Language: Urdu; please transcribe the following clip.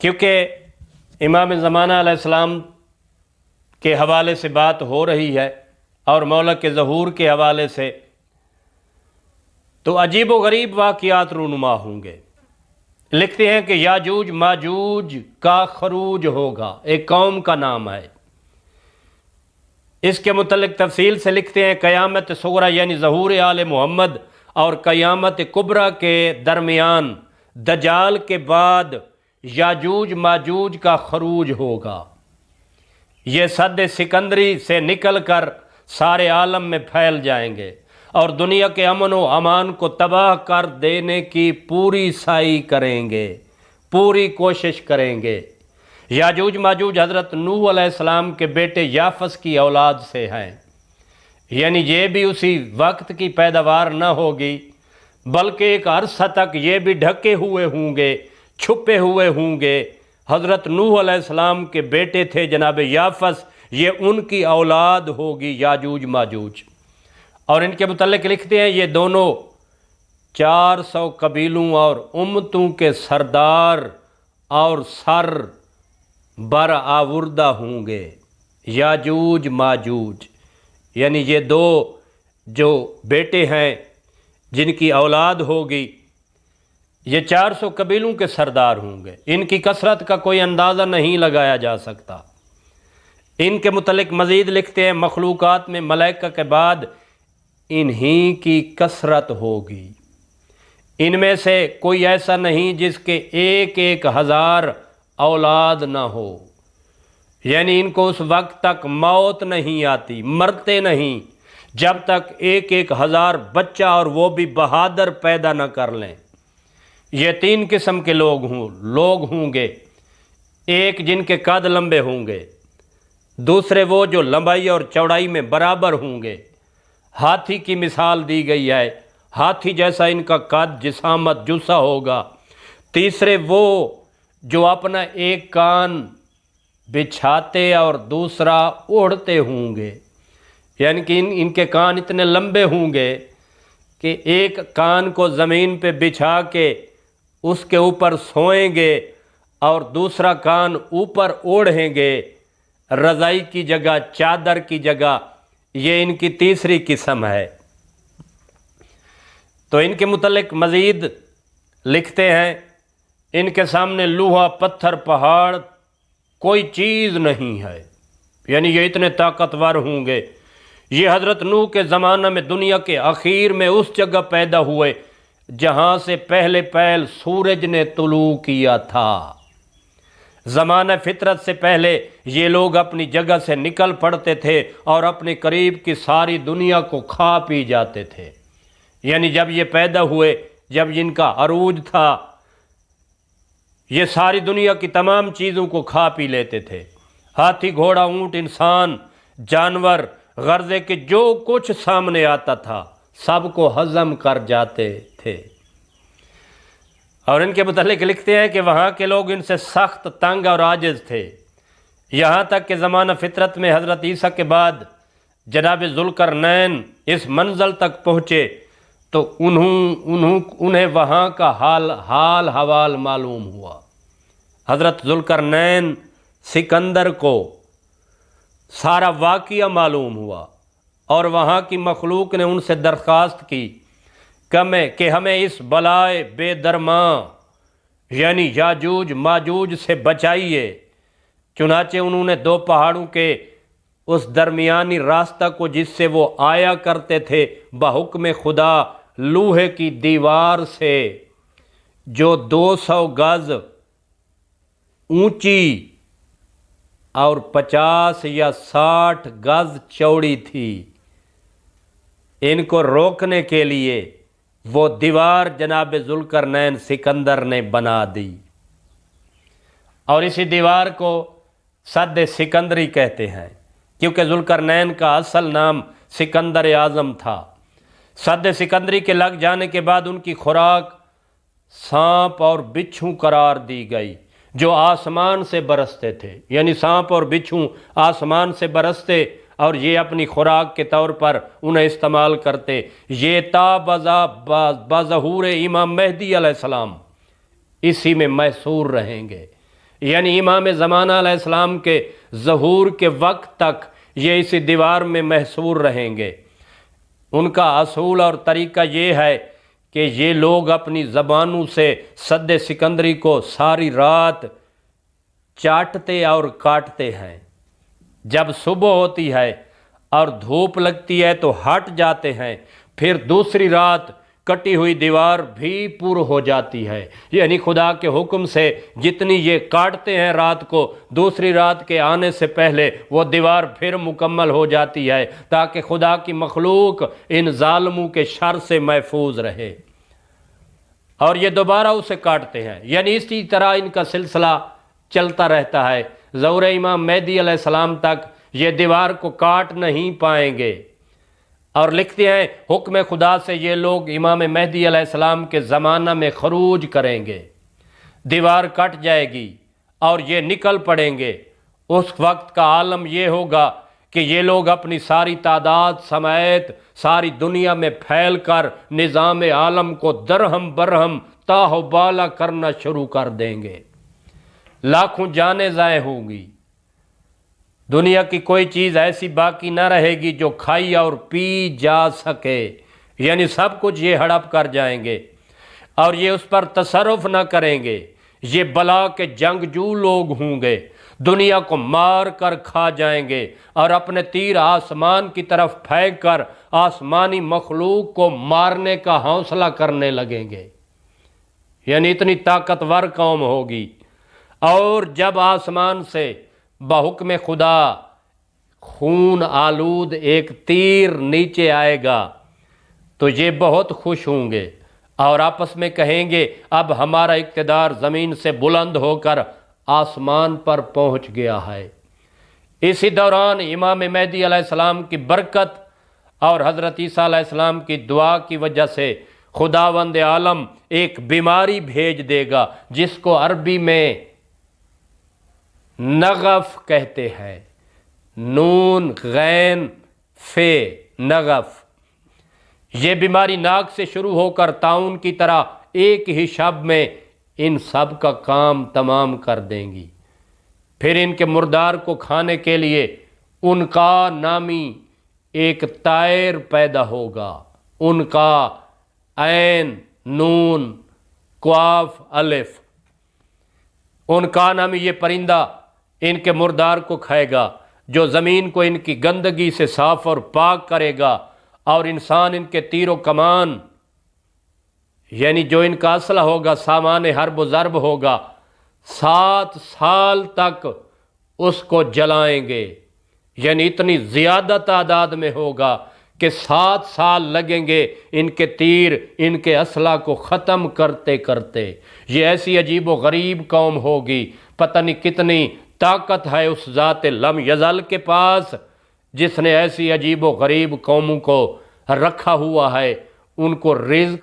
کیونکہ امام زمانہ علیہ السلام کے حوالے سے بات ہو رہی ہے اور مولا کے ظہور کے حوالے سے، تو عجیب و غریب واقعات رونما ہوں گے۔ لکھتے ہیں کہ یاجوج ماجوج کا خروج ہوگا، ایک قوم کا نام ہے۔ اس کے متعلق تفصیل سے لکھتے ہیں قیامت صغری یعنی ظہور آل محمد اور قیامت کبریٰ کے درمیان دجال کے بعد یاجوج ماجوج کا خروج ہوگا۔ یہ سد سکندری سے نکل کر سارے عالم میں پھیل جائیں گے اور دنیا کے امن و امان کو تباہ کر دینے کی پوری سعی کریں گے، پوری کوشش کریں گے۔ یاجوج ماجوج حضرت نوح علیہ السلام کے بیٹے یافس کی اولاد سے ہیں، یعنی یہ بھی اسی وقت کی پیداوار نہ ہوگی، بلکہ ایک عرصہ تک یہ بھی ڈھکے ہوئے ہوں گے، چھپے ہوئے ہوں گے۔ حضرت نوح علیہ السلام کے بیٹے تھے جناب یافس، یہ ان کی اولاد ہوگی یاجوج ماجوج۔ اور ان کے متعلق لکھتے ہیں یہ دونوں 400 قبیلوں اور امتوں کے سردار اور سر برآوردہ ہوں گے۔ یاجوج ماجوج یعنی یہ دو جو بیٹے ہیں جن کی اولاد ہوگی، یہ 400 قبیلوں کے سردار ہوں گے۔ ان کی کثرت کا کوئی اندازہ نہیں لگایا جا سکتا۔ ان کے متعلق مزید لکھتے ہیں مخلوقات میں ملائکہ کے بعد انہی کی کثرت ہوگی۔ ان میں سے کوئی ایسا نہیں جس کے 1,000 اولاد نہ ہو، یعنی ان کو اس وقت تک موت نہیں آتی، مرتے نہیں جب تک 1,000 بچہ اور وہ بھی بہادر پیدا نہ کر لیں۔ یہ 3 قسم کے لوگ ہوں گے، ایک جن کے قد لمبے ہوں گے، دوسرے وہ جو لمبائی اور چوڑائی میں برابر ہوں گے، ہاتھی کی مثال دی گئی ہے، ہاتھی جیسا ان کا قد جسامت جسا ہوگا۔ تیسرے وہ جو اپنا ایک کان بچھاتے اور دوسرا اوڑھتے ہوں گے، یعنی کہ ان کے کان اتنے لمبے ہوں گے کہ ایک کان کو زمین پہ بچھا کے اس کے اوپر سوئیں گے اور دوسرا کان اوپر اوڑھیں گے، رضائی کی جگہ، چادر کی جگہ۔ یہ ان کی تیسری قسم ہے۔ تو ان کے متعلق مزید لکھتے ہیں ان کے سامنے لوہا پتھر پہاڑ کوئی چیز نہیں ہے، یعنی یہ اتنے طاقتور ہوں گے۔ یہ حضرت نوح کے زمانہ میں دنیا کے اخیر میں اس جگہ پیدا ہوئے جہاں سے پہلے پہل سورج نے طلوع کیا تھا۔ زمانہ فطرت سے پہلے یہ لوگ اپنی جگہ سے نکل پڑتے تھے اور اپنے قریب کی ساری دنیا کو کھا پی جاتے تھے، یعنی جب یہ پیدا ہوئے، جب ان کا عروج تھا، یہ ساری دنیا کی تمام چیزوں کو کھا پی لیتے تھے۔ ہاتھی، گھوڑا، اونٹ، انسان، جانور، غرضے کہ جو کچھ سامنے آتا تھا سب کو ہضم کر جاتے تھے۔ اور ان کے متعلق لکھتے ہیں کہ وہاں کے لوگ ان سے سخت تنگ اور عاجز تھے، یہاں تک کہ زمانہ فطرت میں حضرت عیسیٰ کے بعد جناب ذوالقرنین اس منزل تک پہنچے تو انہیں وہاں کا حال حوال معلوم ہوا۔ حضرت ذوالقرنین سکندر کو سارا واقعہ معلوم ہوا اور وہاں کی مخلوق نے ان سے درخواست کی کہ ہمیں اس بلائے بے درماں یعنی یاجوج ماجوج سے بچائیے۔ چنانچہ انہوں نے 2 پہاڑوں کے اس درمیانی راستہ کو جس سے وہ آیا کرتے تھے بحکم خدا لوہے کی دیوار سے جو 200 گز اونچی اور 50 یا 60 گز چوڑی تھی، ان کو روکنے کے لیے وہ دیوار جناب ذوالقرنین سکندر نے بنا دی، اور اسی دیوار کو سد سکندری کہتے ہیں کیونکہ ذوالقرنین کا اصل نام سکندر اعظم تھا۔ سد سکندری کے لگ جانے کے بعد ان کی خوراک سانپ اور بچھو قرار دی گئی جو آسمان سے برستے تھے، یعنی سانپ اور بچھو آسمان سے برستے اور یہ اپنی خوراک کے طور پر انہیں استعمال کرتے۔ یہ تا بظہور امام مہدی علیہ السلام اسی میں محصور رہیں گے، یعنی امام زمانہ علیہ السلام کے ظہور کے وقت تک یہ اسی دیوار میں محصور رہیں گے۔ ان کا اصول اور طریقہ یہ ہے کہ یہ لوگ اپنی زبانوں سے سد سکندری کو ساری رات چاٹتے اور کاٹتے ہیں۔ جب صبح ہوتی ہے اور دھوپ لگتی ہے تو ہٹ جاتے ہیں، پھر دوسری رات کٹی ہوئی دیوار بھی پر ہو جاتی ہے۔ یعنی خدا کے حکم سے جتنی یہ کاٹتے ہیں رات کو، دوسری رات کے آنے سے پہلے وہ دیوار پھر مکمل ہو جاتی ہے، تاکہ خدا کی مخلوق ان ظالموں کے شر سے محفوظ رہے، اور یہ دوبارہ اسے کاٹتے ہیں۔ یعنی اسی طرح ان کا سلسلہ چلتا رہتا ہے۔ ظہور امام مہدی علیہ السلام تک یہ دیوار کو کاٹ نہیں پائیں گے۔ اور لکھتے ہیں حکم خدا سے یہ لوگ امام مہدی علیہ السلام کے زمانہ میں خروج کریں گے، دیوار کٹ جائے گی اور یہ نکل پڑیں گے۔ اس وقت کا عالم یہ ہوگا کہ یہ لوگ اپنی ساری تعداد سمیت ساری دنیا میں پھیل کر نظام عالم کو درہم برہم تاہ و بالا کرنا شروع کر دیں گے۔ لاکھوں جانیں ضائع ہوں گی، دنیا کی کوئی چیز ایسی باقی نہ رہے گی جو کھائی اور پی جا سکے، یعنی سب کچھ یہ ہڑپ کر جائیں گے اور یہ اس پر تصرف نہ کریں گے۔ یہ بلا کے جنگجو لوگ ہوں گے، دنیا کو مار کر کھا جائیں گے اور اپنے تیر آسمان کی طرف پھینک کر آسمانی مخلوق کو مارنے کا حوصلہ کرنے لگیں گے۔ یعنی اتنی طاقتور قوم ہوگی۔ اور جب آسمان سے بحکم خدا خون آلود ایک تیر نیچے آئے گا تو یہ بہت خوش ہوں گے اور آپس میں کہیں گے اب ہمارا اقتدار زمین سے بلند ہو کر آسمان پر پہنچ گیا ہے۔ اسی دوران امام مہدی علیہ السلام کی برکت اور حضرت عیسیٰ علیہ السلام کی دعا کی وجہ سے خداوند عالم ایک بیماری بھیج دے گا جس کو عربی میں نغف کہتے ہیں، نون غین فے، نغف۔ یہ بیماری ناک سے شروع ہو کر طاعون کی طرح ایک ہی شب میں ان سب کا کام تمام کر دیں گی۔ پھر ان کے مردار کو کھانے کے لیے ان کا نامی ایک طائر پیدا ہوگا۔ ان کا عین نون قاف الف، ان کا نامی یہ پرندہ ان کے مردار کو کھائے گا، جو زمین کو ان کی گندگی سے صاف اور پاک کرے گا، اور انسان ان کے تیر و کمان یعنی جو ان کا اسلحہ ہوگا، سامان حرب و ضرب ہوگا، 7 سال تک اس کو جلائیں گے۔ یعنی اتنی زیادہ تعداد میں ہوگا کہ 7 سال لگیں گے ان کے تیر ان کے اسلحہ کو ختم کرتے کرتے۔ یہ ایسی عجیب و غریب قوم ہوگی، پتہ نہیں کتنی طاقت ہے اس ذات لم یزل کے پاس جس نے ایسی عجیب و غریب قوموں کو رکھا ہوا ہے، ان کو رزق